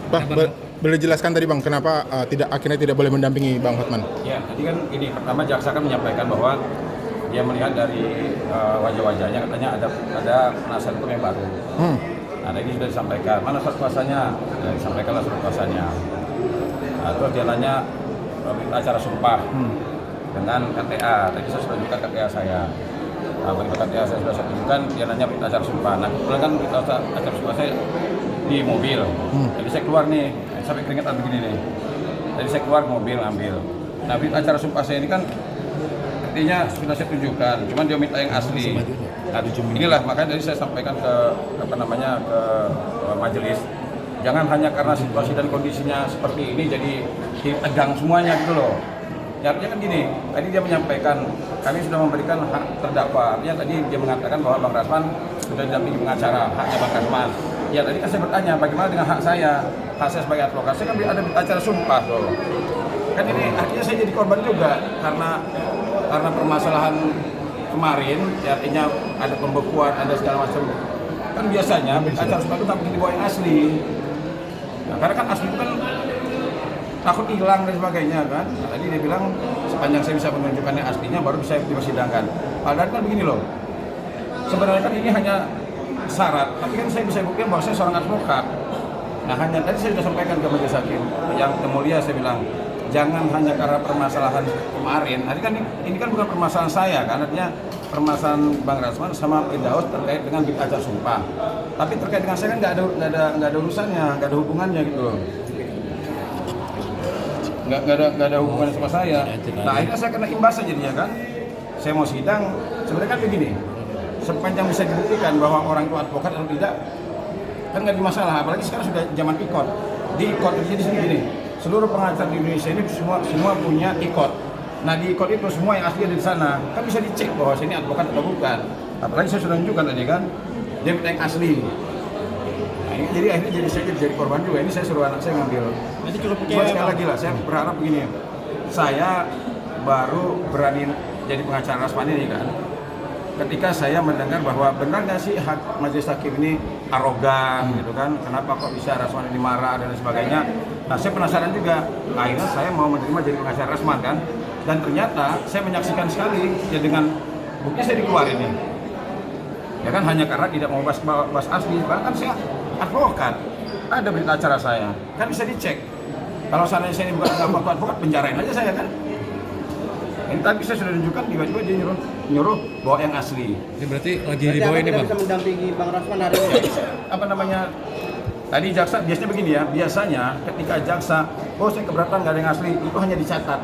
Bang, boleh jelaskan tadi Bang, kenapa akhirnya tidak boleh mendampingi Bang Hotman? Ya, tadi kan ini pertama jaksa kan menyampaikan bahwa dia melihat dari wajah-wajahnya katanya ada penasihat hukum yang baru. Nah, ini sudah disampaikan. Mana surat kuasanya? Ya, disampaikanlah surat kuasanya. Nah, terus dia nanya acara sumpah dengan KTA. Tadi saya sudah tunjukkan KTA saya. Nah, begitu KTA saya sudah tunjukkan, dia nanya acara sumpah. Nah, kebetulan kan acara sumpah saya di mobil. Jadi saya keluar nih, sampai keringetan begini nih. Jadi saya keluar mobil ambil. Nah, acara sumpah saya ini kan artinya sudah saya tunjukkan, cuman dia minta yang asli. Nah, inilah makanya tadi saya sampaikan ke majelis, jangan hanya karena situasi dan kondisinya seperti ini jadi tegang semuanya gitu loh. Ya, artinya kan gini, tadi dia menyampaikan kami sudah memberikan hak terdakwa. Artinya tadi dia mengatakan bahwa Bang Rasman sudah didampingi pengacara, haknya Bang Rasman. Ya tadi kan saya bertanya bagaimana dengan hak saya sebagai advokat, saya kan ada acara sumpah loh. Kan ini artinya saya jadi korban juga karena permasalahan kemarin, ya, artinya ada pembekuan, ada segala macam. Kan biasanya acara sumpah itu tak mungkin dibawa yang asli. Nah, karena kan asli itu kan takut hilang dan sebagainya kan. Nah, tadi dia bilang sepanjang saya bisa menunjukkan yang aslinya baru bisa dipersidangkan. Padahal kan begini loh. Sebenarnya kan ini hanya syarat, tapi kan saya bisa buktikan bahwa saya seorang advokat. Nah, hanya tadi saya sudah sampaikan ke majelis hakim yang mulia, saya bilang jangan hanya karena permasalahan kemarin. Tadi kan ini kan bukan permasalahan saya kan, artinya permasalahan Bang Rasman sama Firdaus terkait dengan acara sumpah. Tapi terkait dengan saya kan nggak ada urusannya, nggak ada hubungannya gitu loh. Nggak ada hubungan sama saya. Nah, akhirnya saya kena imbas jadinya kan. Saya mau sidang, sebenarnya kan begini. Sepanjang bisa dibuktikan bahwa orang itu advokat atau tidak, kan nggak ada masalah. Apalagi sekarang sudah zaman ikot. Di ikot itu jadi gini, seluruh pengacara di Indonesia ini semua punya ikot. Nah, di ikot itu semua yang asli ada di sana. Kan bisa dicek bahwa ini advokat atau bukan. Apalagi saya sudah tunjukkan tadi kan, dia minta yang asli. Nah, ini jadi akhirnya jadi korban juga. Ini saya suruh anak saya ngambil. Cuma sekali lagi lah, saya berharap begini. Saya baru berani jadi pengacara Rasman ini kan. Ketika saya mendengar bahwa benar nggak sih majelis hakim ini arogan gitu kan, kenapa kok bisa Rasman ini marah dan sebagainya. Nah, saya penasaran juga. Akhirnya saya mau menerima jadi pengacara Rasman kan, dan ternyata saya menyaksikan sekali ya dengan bukti saya dikeluarin nih. Ya kan hanya karena tidak mau bahas asli, bahkan saya advokat, ada berita acara saya, kan bisa dicek. Kalau seandainya saya ini bukan advokat, penjarain aja saya kan. Ini tadi saya sudah tunjukkan, tiba-tiba dia nyuruh bawa yang asli. Ini berarti lagi dibawa ini Bang? Bisa mendampingi Bang Rasman hari ini? Apa namanya, tadi jaksa biasanya begini ya, biasanya ketika jaksa, oh saya keberatan nggak ada yang asli, itu hanya dicatat,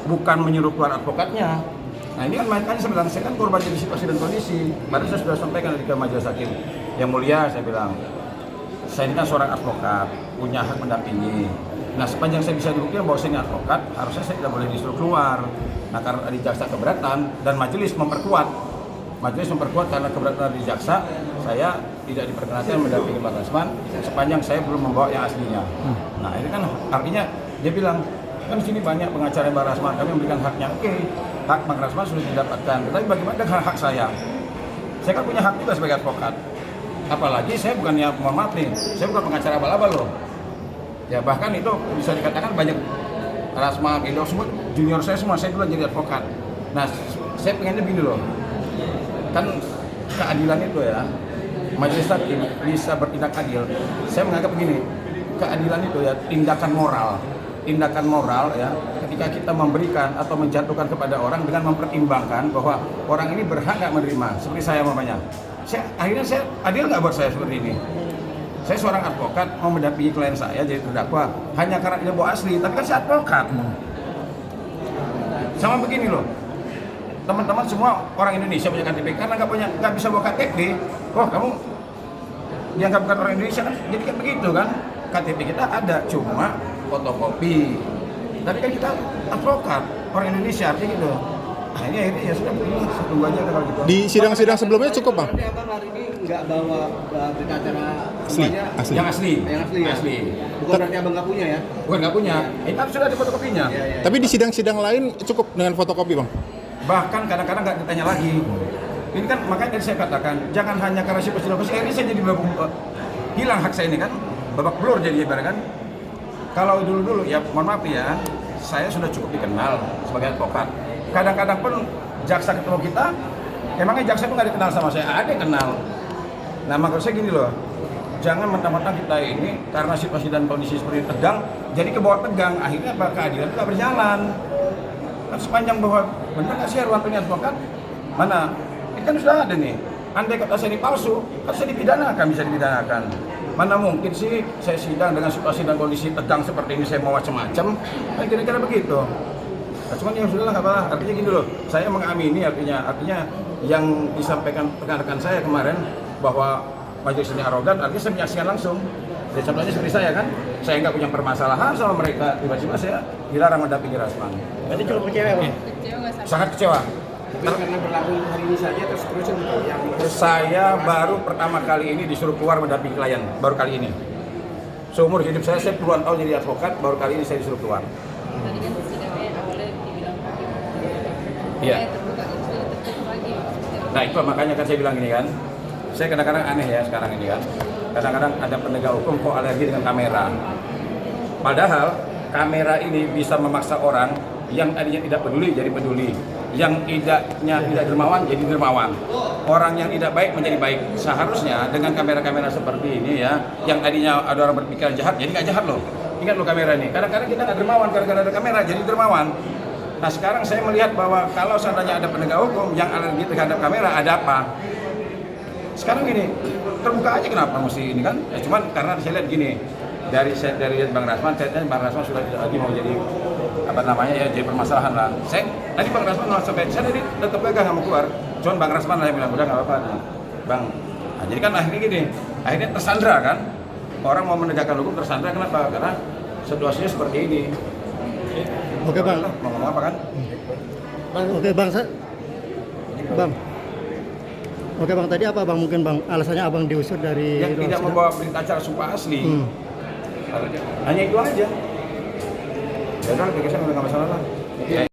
bukan menyuruh keluar advokatnya. Nah, ini kan makanya sebenarnya saya kan korban dari situasi dan kondisi. Baru saya sudah sampaikan ke majelis hakim, yang mulia saya bilang, saya ini kan seorang advokat, punya hak mendampingi. Nah, sepanjang saya bisa dibuktikan bahwa saya ini advokat, harusnya saya tidak boleh disuruh keluar. Nah, karena ada jaksa keberatan dan majelis memperkuat karena keberatan dari jaksa, saya tidak diperkenankan mendampingi Bang Rasman sepanjang saya belum membawa yang aslinya. Nah, ini kan artinya dia bilang, kan sini banyak pengacara Bang Rasman, kami memberikan haknya. Oke, hak Bang Rasman sudah didapatkan, tapi bagaimana dengan hak saya? Saya kan punya hak juga sebagai advokat. Apalagi saya bukannya, mohon maaf nih, saya bukan pengacara abal-abal loh. Ya bahkan itu bisa dikatakan banyak Rasman, Indo semua junior saya semua, saya dulu jadi advokat. Nah, saya pengennya begini loh, kan keadilan itu ya, majelis hakim bisa bertindak adil. Saya menganggap begini, keadilan itu ya tindakan moral ya, ketika kita memberikan atau menjatuhkan kepada orang dengan mempertimbangkan bahwa orang ini berhak nggak menerima, seperti saya mamanya. Akhirnya saya adil nggak buat saya seperti ini. Saya seorang advokat mau mendampingi klien saya jadi terdakwa hanya karena dia bawa asli, tapi kan saya advokat. Sama begini loh, teman-teman semua orang Indonesia punya KTP, karena nggak bisa bawa KTP, kamu dianggap bukan orang Indonesia kan, jadi kan begitu kan. KTP kita ada, cuma fotokopi. Tapi kan kita advokat orang Indonesia artinya gitu. Nah, ini akhirnya ya sudah tunggu aja kalau gitu. Di sidang-sidang sebelumnya cukup Bang? Berarti Abang hari ini nggak bawa berita acara semuanya? Yang asli ya? Asli. Bukan berarti Abang nggak punya ya? Bukan nggak punya, ini kan sudah ada fotokopinya. Ya. Tapi di sidang-sidang lain cukup dengan fotokopi Bang? Bahkan kadang-kadang nggak ditanya lagi. Ini kan makanya tadi saya katakan, jangan hanya karena situasi, ini saya jadi hilang hak saya ini kan. babak belur jadi ibarat kan. Kalau dulu ya mohon maaf ya, saya sudah cukup dikenal sebagai advokat. Kadang-kadang pun jaksa ketemu kita, emangnya jaksa itu nggak dikenal sama saya? Ada yang kenal. Nah maksud saya gini loh, jangan mentang-mentang kita ini karena situasi dan kondisi seperti ini tegang, jadi ke bawah tegang, akhirnya apa keadilan itu nggak berjalan. Kan sepanjang bahwa benar nggak sih ruang punya advokat? Mana? Ini kan sudah ada nih. Andai kata saya ini palsu, kan saya dipidanakan, bisa dipidanakan. Mana mungkin sih saya sidang dengan situasi dan kondisi tegang seperti ini, saya mau macam-macam, kan kira-kira begitu. Nah, cuman ya sudah lah, nggak apa-apa. Artinya gini loh, saya mengamini artinya yang disampaikan rekan-rekan saya kemarin bahwa majelis ini arogan, artinya saya menyaksikan langsung. Ya contohnya seperti saya kan, saya nggak punya permasalahan sama mereka, tiba-tiba saya dilarang mendampingi Rasman. Berarti cukup kecewa, Bang? Sangat kecewa. Tapi karena berlaku hari ini saja terus terusan yang Saya baru pertama kali ini disuruh keluar mendampingi klien, baru kali ini. Seumur hidup saya puluhan tahun jadi advokat, baru kali ini saya disuruh keluar. Tadi kan sidangnya awalnya dibilang Iya. terbuka, sudah tertutup lagi. Nah itu makanya kan saya bilang gini kan, saya kadang-kadang aneh ya sekarang ini kan. Kadang-kadang ada penegak hukum kok alergi dengan kamera. Padahal kamera ini bisa memaksa orang yang tadinya tidak peduli jadi peduli, yang tidak dermawan jadi dermawan, orang yang tidak baik menjadi baik. Seharusnya dengan kamera-kamera seperti ini ya, yang tadinya ada orang berpikiran jahat jadi nggak jahat loh. Ingat loh kamera ini, kadang-kadang kita nggak dermawan gara-gara ada kamera jadi dermawan. Nah sekarang saya melihat bahwa kalau seandainya ada penegak hukum yang alergi terhadap kamera, ada apa? Sekarang gini, terbuka aja kenapa mesti ini kan? Ya cuman karena saya lihat gini, dari Bang Rasman, kayaknya Bang Rasman sudah tidak lagi mau jadi apa namanya ya, jadi permasalahan lah. Tadi Bang Rasman sampai saya tadi tetap gagal nggak mau keluar. Cuman Bang Rasman lah yang bilang udah nggak apa-apa, Bang. Nah, jadi kan akhirnya gini, akhirnya tersandra kan? Orang mau menegakkan hukum tersandra kenapa? Karena situasinya seperti ini. Oke Bang. Mau ngomong apa kan? Oke Bang. Bang. Oke Bang, tadi apa Bang, mungkin Bang alasannya Abang diusir dari Yang ruang tidak sidang? membawa berita acara sumpah asli. Hanya itu aja. Ya udah, saya udah nggak masalah lah.